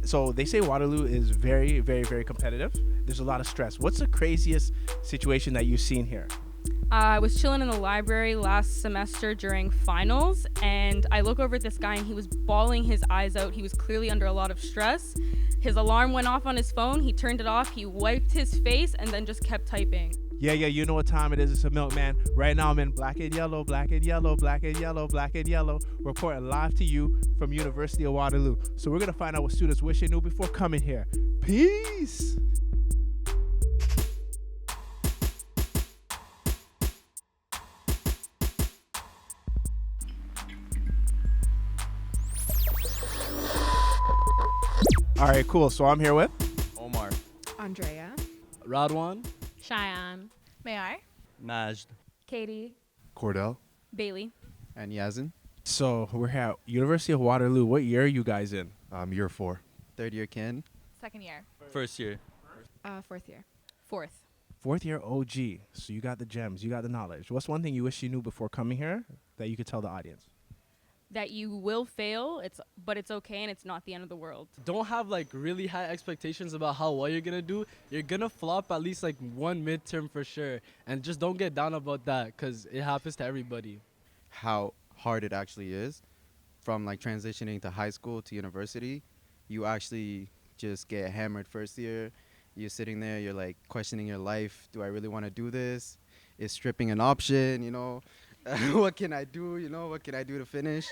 So they say Waterloo is very, very, very competitive. There's a lot of stress. What's the craziest situation that you've seen here? I was chilling in the library last semester during finals, and I look over at this guy, and he was bawling his eyes out. He was clearly under a lot of stress. His alarm went off on his phone. He turned it off. He wiped his face and then just kept typing. Yeah, you know what time it is. It's a Milkman. Right now I'm in black and yellow, black and yellow, black and yellow, black and yellow, reporting live to you from University of Waterloo. So we're going to find out what students wish they knew before coming here. Peace. All right, cool. So I'm here with Omar, Andrea. Radwan, Cheyenne. May I? Majd, Katie. Cordell. Bailey. And Yazin. So we're here at University of Waterloo. What year are you guys in? Year 4. third year Ken, Second year. first year. Fourth year. Fourth. Fourth year OG. So you got the gems, you got the knowledge. What's one thing you wish you knew before coming here that you could tell the audience? That you will fail, but it's okay, and it's not the end of the world. Don't have like really high expectations about how well you're gonna do. You're gonna flop at least like one midterm for sure, and just don't get down about that because it happens to everybody. How hard it actually is from like transitioning to high school to university. You actually just get hammered first year. You're sitting there, you're like questioning your life. Do I really want to do this? Is stripping an option? You know, what can I do? You know, what can I do to finish?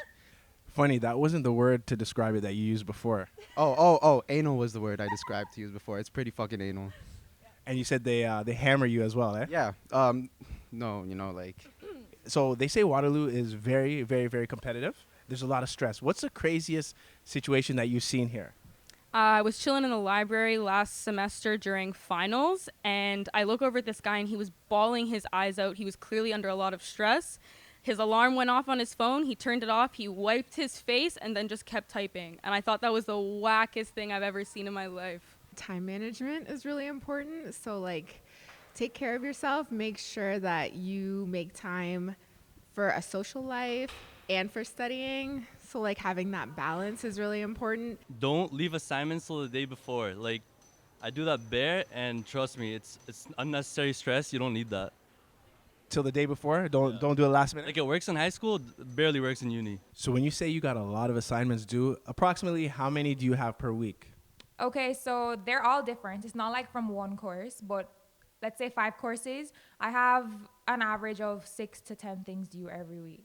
Funny, that wasn't the word to describe it that you used before. Oh, anal was the word I described to you before. It's pretty fucking anal. And you said they hammer you as well, eh? Yeah. No, you know, like. So they say Waterloo is very, very, very competitive. There's a lot of stress. What's the craziest situation that you've seen here? I was chilling in the library last semester during finals, and I look over at this guy, and he was bawling his eyes out. He was clearly under a lot of stress. His alarm went off on his phone. He turned it off. He wiped his face and then just kept typing. And I thought that was the wackest thing I've ever seen in my life. Time management is really important. So like take care of yourself. Make sure that you make time for a social life and for studying. So like having that balance is really important. Don't leave assignments till the day before. Like, I do that bare, and trust me, it's unnecessary stress. You don't need that. Till the day before? Don't do it last minute? Like, it works in high school, barely works in uni. So when you say you got a lot of assignments due, approximately how many do you have per week? Okay, so they're all different. It's not like from one course, but let's say 5 courses. I have an average of 6 to 10 things due every week.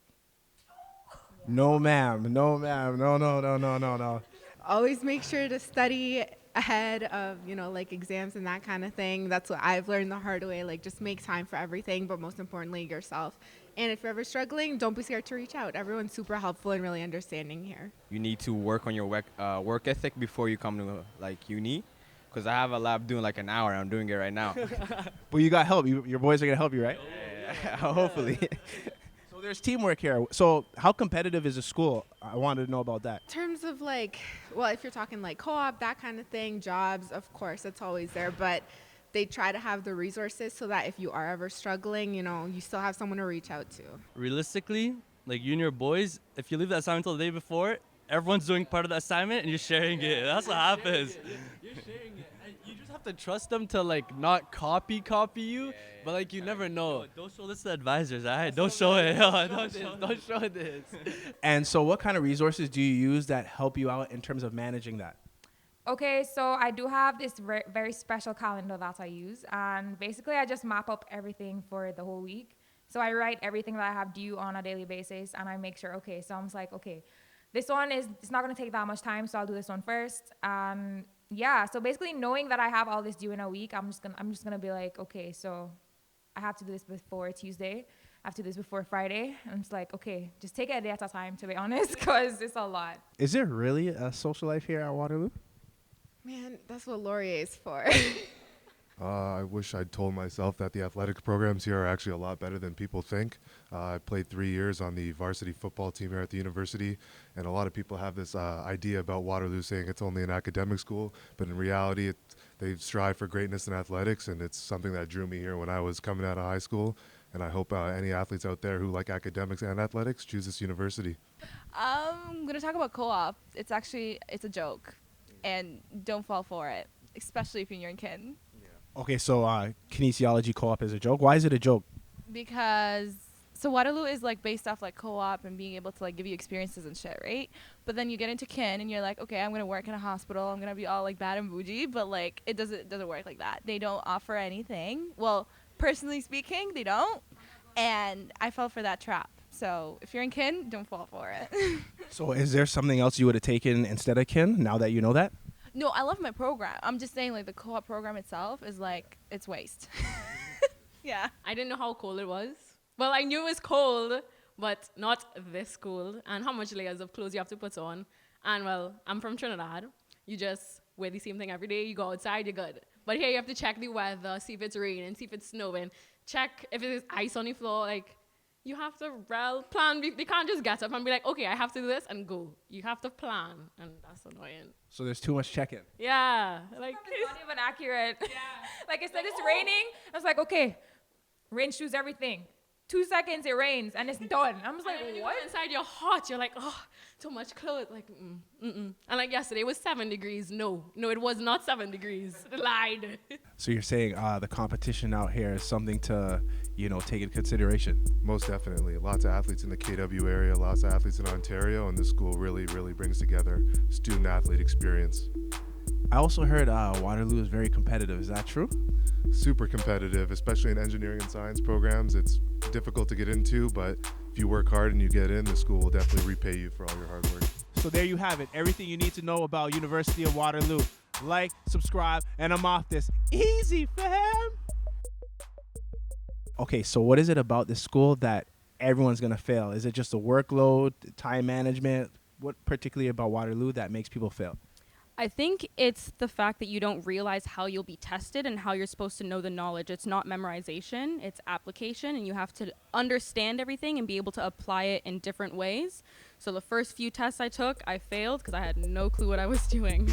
No, ma'am. No, ma'am. No. Always make sure to study ahead of, like exams and that kind of thing. That's what I've learned the hard way. Like just make time for everything, but most importantly yourself. And if you're ever struggling, don't be scared to reach out. Everyone's super helpful and really understanding here. You need to work on your work ethic before you come to like uni. Because I have a lab doing like an hour. I'm doing it right now. But you got help. Your boys are going to help you, right? Yeah, hopefully. So there's teamwork here. So how competitive is the school? I wanted to know about that. In terms of like, well, if you're talking like co-op, that kind of thing, jobs, of course, it's always there. But they try to have the resources so that if you are ever struggling, you still have someone to reach out to. Realistically, like you and your boys, if you leave the assignment till the day before, everyone's doing part of the assignment and you're sharing it. That's what happens. You're sharing it. And you just have to trust them to like not copy you, but like you never know. Don't show this to the advisors, all right? Don't show it. Don't show this. And so what kind of resources do you use that help you out in terms of managing that? Okay, so I do have this very special calendar that I use, and basically I just map up everything for the whole week. So I write everything that I have due on a daily basis, and I make sure, okay, so I'm just like, okay, this one it's not going to take that much time, so I'll do this one first. Yeah, so basically knowing that I have all this due in a week, I'm just gonna be like, okay, so I have to do this before Tuesday. I have to do this before Friday. I'm just like, okay, just take it a day at a time, to be honest, because it's a lot. Is there really a social life here at Waterloo? Man, that's what Laurier is for. I wish I'd told myself that the athletics programs here are actually a lot better than people think. I played 3 years on the varsity football team here at the university, and a lot of people have this idea about Waterloo saying it's only an academic school, but in reality, they strive for greatness in athletics, and it's something that drew me here when I was coming out of high school. And I hope any athletes out there who like academics and athletics choose this university. I'm going to talk about co-op. It's a joke. and don't fall for it, especially if you're in kin. Okay, so kinesiology co-op is a joke. Why is it a joke? Because so Waterloo is like based off like co-op and being able to like give you experiences and shit, right? But then you get into kin and you're like, okay, I'm gonna work in a hospital. I'm gonna be all like bad and bougie, but like it doesn't work like that. They don't offer anything. Well, personally speaking, they don't. And I fell for that trap. So if you're in kin, don't fall for it. So is there something else you would have taken instead of kin now that you know that? No, I love my program. I'm just saying like the co-op program itself is like it's waste. Yeah. I didn't know how cold it was. Well, I knew it was cold, but not this cold. And how much layers of clothes you have to put on. And well, I'm from Trinidad. You just wear the same thing every day. You go outside, you're good. But here you have to check the weather, see if it's raining, see if it's snowing, check if there's ice on the floor. Like, you have to plan. They can't just get up and be like, okay, I have to do this and go. You have to plan, and that's annoying. So there's too much check-in. Yeah, like It's not even accurate. Yeah. Like it said it's raining. I was like, okay, rain shoes everything. 2 seconds it rains and it's done. I'm just like, when you what? go inside, you're hot. You're like, oh, too much clothes. Like, And like yesterday, it was 7 degrees. No, it was not 7 degrees. They lied. So you're saying the competition out here is something to, take into consideration. Most definitely. Lots of athletes in the KW area, lots of athletes in Ontario, and this school really, really brings together student-athlete experience. I also heard Waterloo is very competitive. Is that true? Super competitive, especially in engineering and science programs. It's difficult to get into, but if you work hard and you get in, the school will definitely repay you for all your hard work. So there you have it. Everything you need to know about University of Waterloo. Like, subscribe, and I'm off this. Easy, fam! Okay, so what is it about this school that everyone's going to fail? Is it just the workload, time management? What particularly about Waterloo that makes people fail? I think it's the fact that you don't realize how you'll be tested and how you're supposed to know the knowledge. It's not memorization, it's application, and you have to understand everything and be able to apply it in different ways. So the first few tests I took, I failed because I had no clue what I was doing.